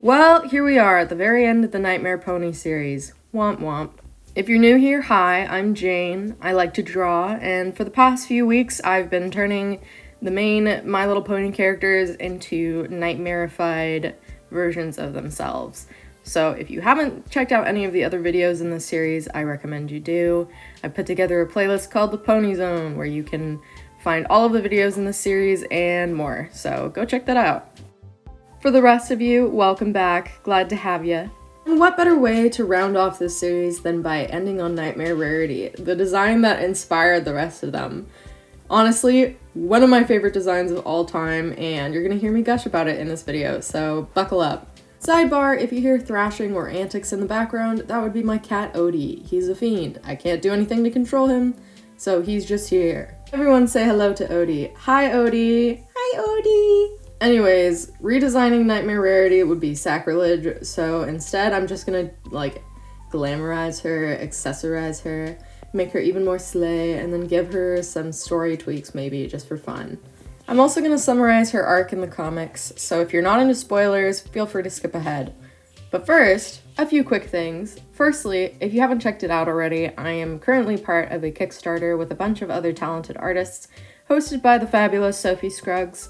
Well, here we are at the very end of the Nightmare Pony series. Womp womp. If you're new here, hi, I'm Jane. I like to draw, and for the past few weeks, I've been turning the main My Little Pony characters into nightmarified versions of themselves. So if you haven't checked out any of the other videos in this series, I recommend you do. I put together a playlist called the Pony Zone, where you can find all of the videos in this series and more, so go check that out. For the rest of you, welcome back. Glad to have you. And what better way to round off this series than by ending on Nightmare Rarity, the design that inspired the rest of them. Honestly, one of my favorite designs of all time, and you're gonna hear me gush about it in this video, so buckle up. Sidebar, if you hear thrashing or antics in the background, that would be my cat Odie. He's a fiend. I can't do anything to control him, so he's just here. Everyone say hello to Odie. Hi, Odie. Hi, Odie. Anyways, redesigning Nightmare Rarity would be sacrilege, so instead I'm just gonna, glamorize her, accessorize her, make her even more slay, and then give her some story tweaks maybe, just for fun. I'm also gonna summarize her arc in the comics, so if you're not into spoilers, feel free to skip ahead. But first, a few quick things. Firstly, if you haven't checked it out already, I am currently part of a Kickstarter with a bunch of other talented artists, hosted by the fabulous Sophie Scruggs,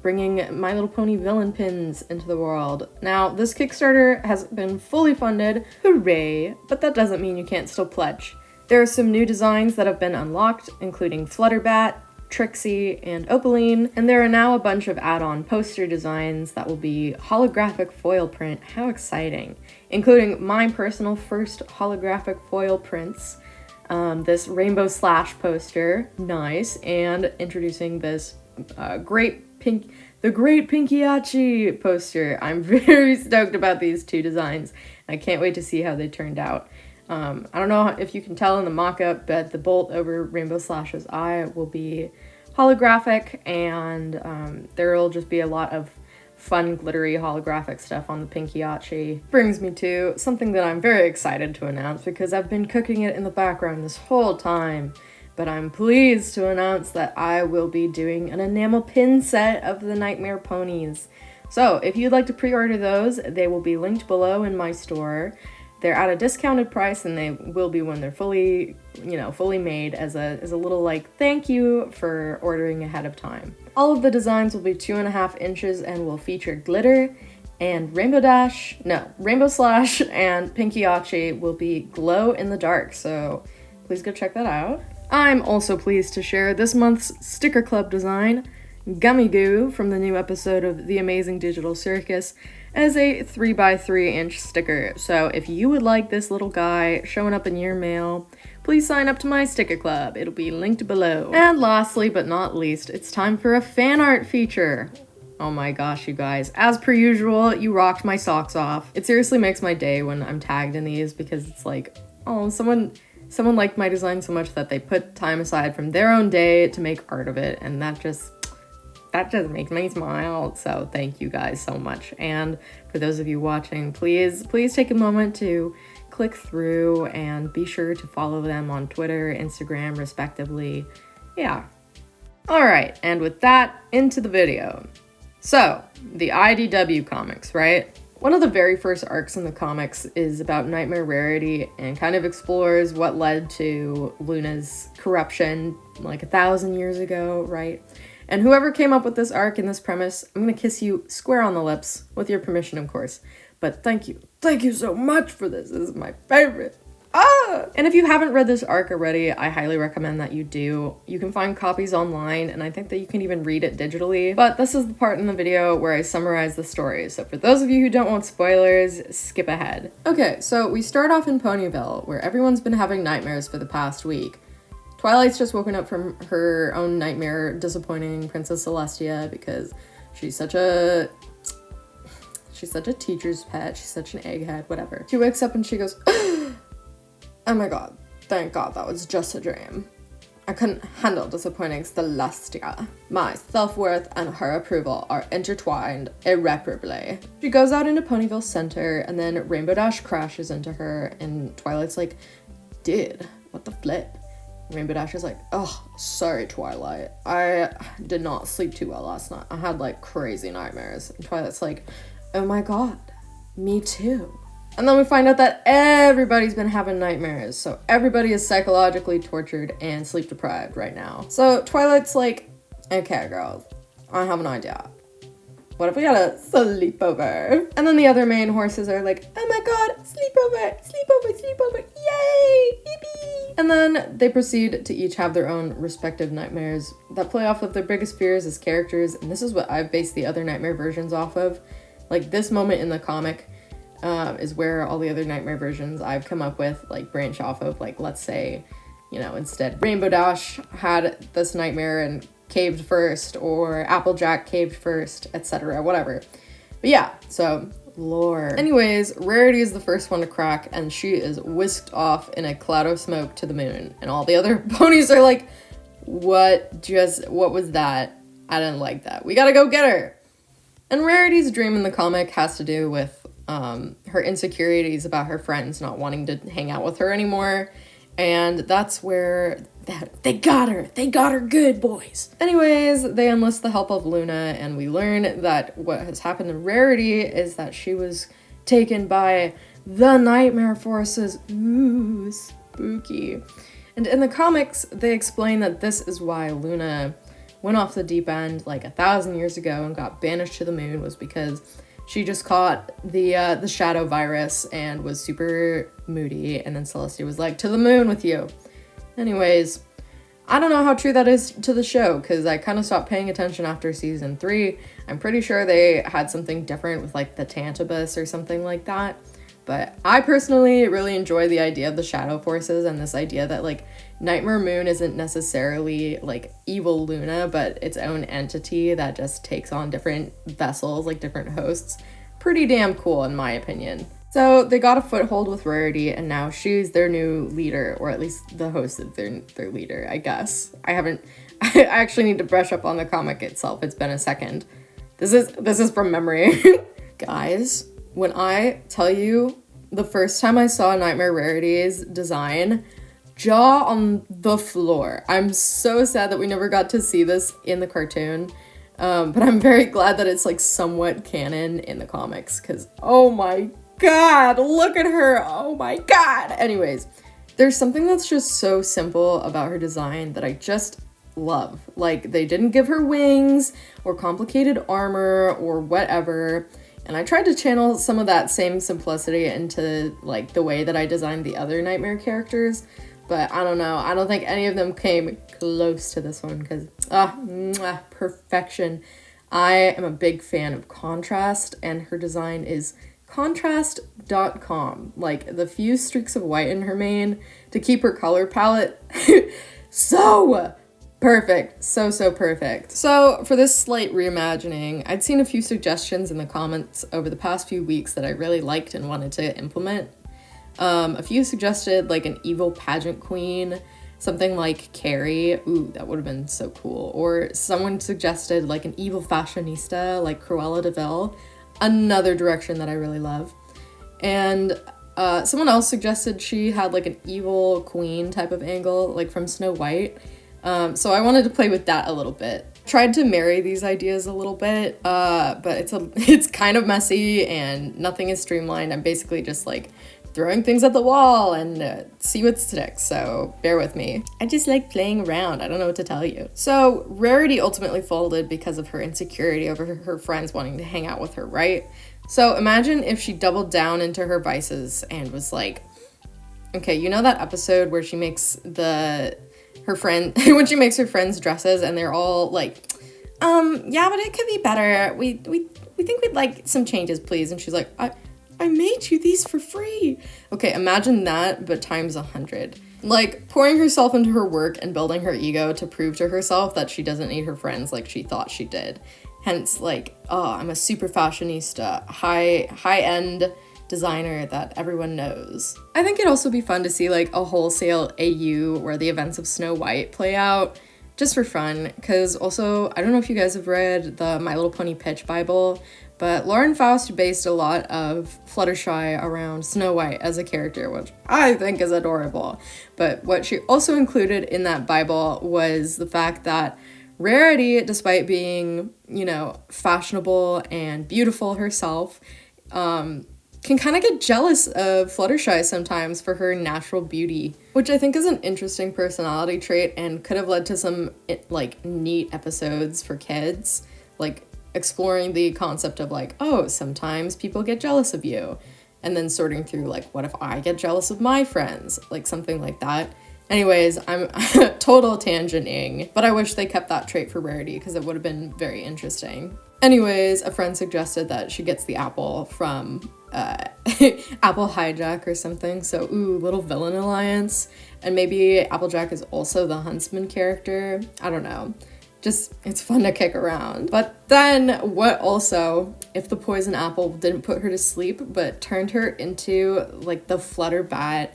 bringing My Little Pony villain pins into the world. Now, this Kickstarter has been fully funded, hooray, but that doesn't mean you can't still pledge. There are some new designs that have been unlocked, including Flutterbat, Trixie, and Opaline, and there are now a bunch of add-on poster designs that will be holographic foil print. How exciting! Including my personal first holographic foil prints, this Rainbow Slash poster, nice, and introducing this the Great Pinkiachi poster. I'm very stoked about these two designs. I can't wait to see how they turned out. I don't know if you can tell in the mock-up, but the bolt over Rainbow Slash's eye will be holographic, and there will just be a lot of fun, glittery, holographic stuff on the Pinkiachi. Brings me to something that I'm very excited to announce because I've been cooking it in the background this whole time. But I'm pleased to announce that I will be doing an enamel pin set of the Nightmare Ponies. So if you'd like to pre-order those, they will be linked below in my store. They're at a discounted price, and they will be when they're fully made as a little thank you for ordering ahead of time. All of the designs will be 2.5 inches and will feature glitter, and Rainbow Slash and Pinkiachi will be glow in the dark, so please go check that out. I'm also pleased to share this month's Sticker Club design, Gummy Goo, from the new episode of The Amazing Digital Circus, as a 3x3 inch sticker. So if you would like this little guy showing up in your mail, please sign up to my Sticker Club. It'll be linked below. And lastly but not least, it's time for a fan art feature. Oh my gosh, you guys. As per usual, you rocked my socks off. It seriously makes my day when I'm tagged in these because it's like, oh, someone liked my design so much that they put time aside from their own day to make art of it, and that just makes me smile. So thank you guys so much. And for those of you watching, please take a moment to click through and be sure to follow them on Twitter, Instagram, respectively. Yeah. All right, and with that, into the video. So, the IDW comics, right? One of the very first arcs in the comics is about Nightmare Rarity and kind of explores what led to Luna's corruption 1,000 years ago, right? And whoever came up with this arc and this premise, I'm gonna kiss you square on the lips, with your permission, of course. But thank you so much for this. This is my favorite. And if you haven't read this arc already, I highly recommend that you do. You can find copies online, and I think that you can even read it digitally. But this is the part in the video where I summarize the story, so for those of you who don't want spoilers, skip ahead. Okay, so we start off in Ponyville, where everyone's been having nightmares for the past week. Twilight's just woken up from her own nightmare disappointing Princess Celestia because she's such a teacher's pet, she's such an egghead, whatever. She wakes up and she goes, oh my god, thank god that was just a dream. I couldn't handle disappointing Celestia. My self-worth and her approval are intertwined irreparably. She goes out into Ponyville Center, and then Rainbow Dash crashes into her, and Twilight's like, dude, what the flip? Rainbow Dash is like, oh, sorry, Twilight. I did not sleep too well last night. I had, crazy nightmares. And Twilight's like, oh my god, me too. And then we find out that everybody's been having nightmares, so everybody is psychologically tortured and sleep deprived right now. So Twilight's like, okay girls, I have an idea. What if we got a sleepover? And then the other main horses are like, oh my god, sleepover, sleepover, sleepover, yay, yippee! And then they proceed to each have their own respective nightmares that play off of their biggest fears as characters, and this is what I've based the other nightmare versions off of. Like, this moment in the comic is where all the other nightmare versions I've come up with, like, branch off of. Like, let's say, you know, instead Rainbow Dash had this nightmare and caved first, or Applejack caved first, etc., whatever. But yeah, so lore. Anyways, Rarity is the first one to crack, and she is whisked off in a cloud of smoke to the moon, and all the other ponies are like, what was that? I didn't like that. We gotta go get her. And Rarity's dream in the comic has to do with her insecurities about her friends not wanting to hang out with her anymore, and that's where they got her good, boys. Anyways, they enlist the help of Luna, and we learn that what has happened to Rarity is that she was taken by the Nightmare Forces. Ooh, spooky. And in the comics, they explain that this is why Luna went off the deep end like 1,000 years ago and got banished to the moon, was because she just caught the shadow virus and was super moody, and then Celestia was like, to the moon with you. Anyways, I don't know how true that is to the show, because I kind of stopped paying attention after season 3. I'm pretty sure they had something different with like the Tantabus or something like that. But I personally really enjoy the idea of the shadow forces, and this idea that like Nightmare Moon isn't necessarily like evil Luna, but its own entity that just takes on different vessels, like different hosts. Pretty damn cool in my opinion. So they got a foothold with Rarity, and now she's their new leader, or at least the host of their leader, I guess. I actually need to brush up on the comic itself. It's been a second. This is from memory. Guys, when I tell you the first time I saw Nightmare Rarity's design, jaw on the floor. I'm so sad that we never got to see this in the cartoon, but I'm very glad that it's like somewhat canon in the comics, because oh my god, look at her, oh my god. Anyways, there's something that's just so simple about her design that I just love. Like, they didn't give her wings or complicated armor or whatever, and I tried to channel some of that same simplicity into like the way that I designed the other Nightmare characters, but I don't know, I don't think any of them came close to this one, because perfection. I am a big fan of contrast, and her design is contrast.com. Like, the few streaks of white in her mane to keep her color palette so perfect. So perfect. So for this slight reimagining, I'd seen a few suggestions in the comments over the past few weeks that I really liked and wanted to implement. A few suggested like an evil pageant queen, something like Carrie. Ooh, that would have been so cool. Or someone suggested like an evil fashionista like Cruella de Vil, another direction that I really love. And someone else suggested she had like an evil queen type of angle, like from Snow White. So I wanted to play with that a little bit. Tried to marry these ideas a little bit, but it's kind of messy and nothing is streamlined. I'm basically just like throwing things at the wall and see what sticks, so bear with me. I just like playing around, I don't know what to tell you. So Rarity ultimately folded because of her insecurity over her friends wanting to hang out with her, right? So imagine if she doubled down into her vices and was like, okay, you know that episode where she makes her friends dresses and they're all like, yeah, but it could be better. We think we'd like some changes, please. And she's like, I made you these for free. Okay, imagine that, but times 100. Like, pouring herself into her work and building her ego to prove to herself that she doesn't need her friends like she thought she did. Hence, like, oh, I'm a super fashionista, high-end designer that everyone knows. I think it'd also be fun to see like a wholesale AU where the events of Snow White play out, just for fun, because also, I don't know if you guys have read the My Little Pony Pitch Bible, but Lauren Faust based a lot of Fluttershy around Snow White as a character, which I think is adorable. But what she also included in that Bible was the fact that Rarity, despite being, you know, fashionable and beautiful herself, can kind of get jealous of Fluttershy sometimes for her natural beauty, which I think is an interesting personality trait and could have led to some, like, neat episodes for kids, like exploring the concept of like, oh, sometimes people get jealous of you, and then sorting through like, what if I get jealous of my friends, like something like that. Anyways, I'm total tangenting, but I wish they kept that trait for Rarity because it would have been very interesting. Anyways, a friend suggested that she gets the apple from Apple Hijack or something, so ooh, little villain alliance, and maybe Applejack is also the huntsman character, I don't know. Just, it's fun to kick around. But then what also, if the poison apple didn't put her to sleep, but turned her into like the Flutterbat,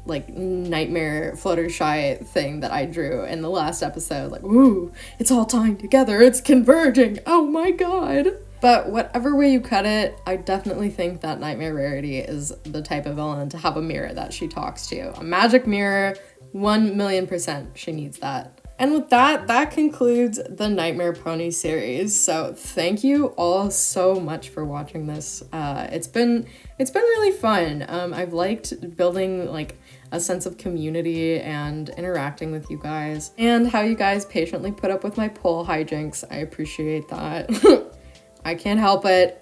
like nightmare Fluttershy thing that I drew in the last episode. Like, ooh, it's all tying together, it's converging, oh my god. But whatever way you cut it, I definitely think that Nightmare Rarity is the type of villain to have a mirror that she talks to. A magic mirror, 1,000,000% she needs that. And with that, that concludes the Nightmare Pony series. So thank you all so much for watching this. It's been really fun. I've liked building like a sense of community and interacting with you guys, and how you guys patiently put up with my poll hijinks. I appreciate that. I can't help it.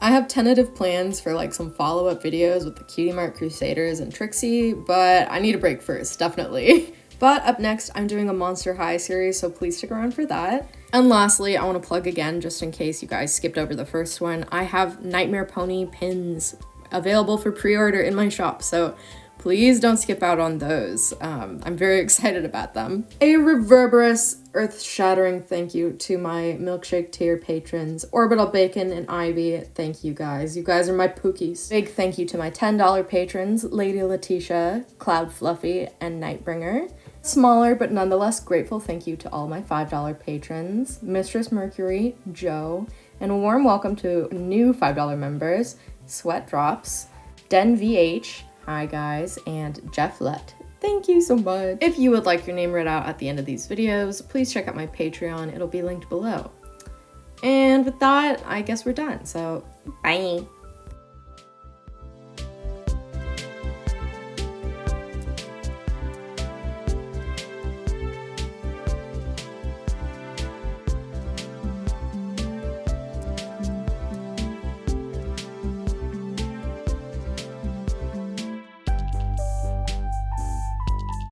I have tentative plans for like some follow-up videos with the Cutie Mark Crusaders and Trixie, but I need a break first, definitely. But up next, I'm doing a Monster High series, so please stick around for that. And lastly, I want to plug again, just in case you guys skipped over the first one, I have Nightmare Pony pins available for pre-order in my shop, so please don't skip out on those. I'm very excited about them. A reverberous, earth-shattering thank you to my milkshake tier patrons, Orbital Bacon and Ivy. Thank you guys. You guys are my pookies. Big thank you to my $10 patrons, Lady Letitia, Cloud Fluffy, and Nightbringer. Smaller but nonetheless grateful thank you to all my $5 patrons, Mistress Mercury, Joe, and a warm welcome to new $5 members, Sweat Drops, Den VH, hi guys, and Jeff Lett. Thank you so much. If you would like your name read out at the end of these videos, please check out my Patreon. It'll be linked below. And with that, I guess we're done. So, bye.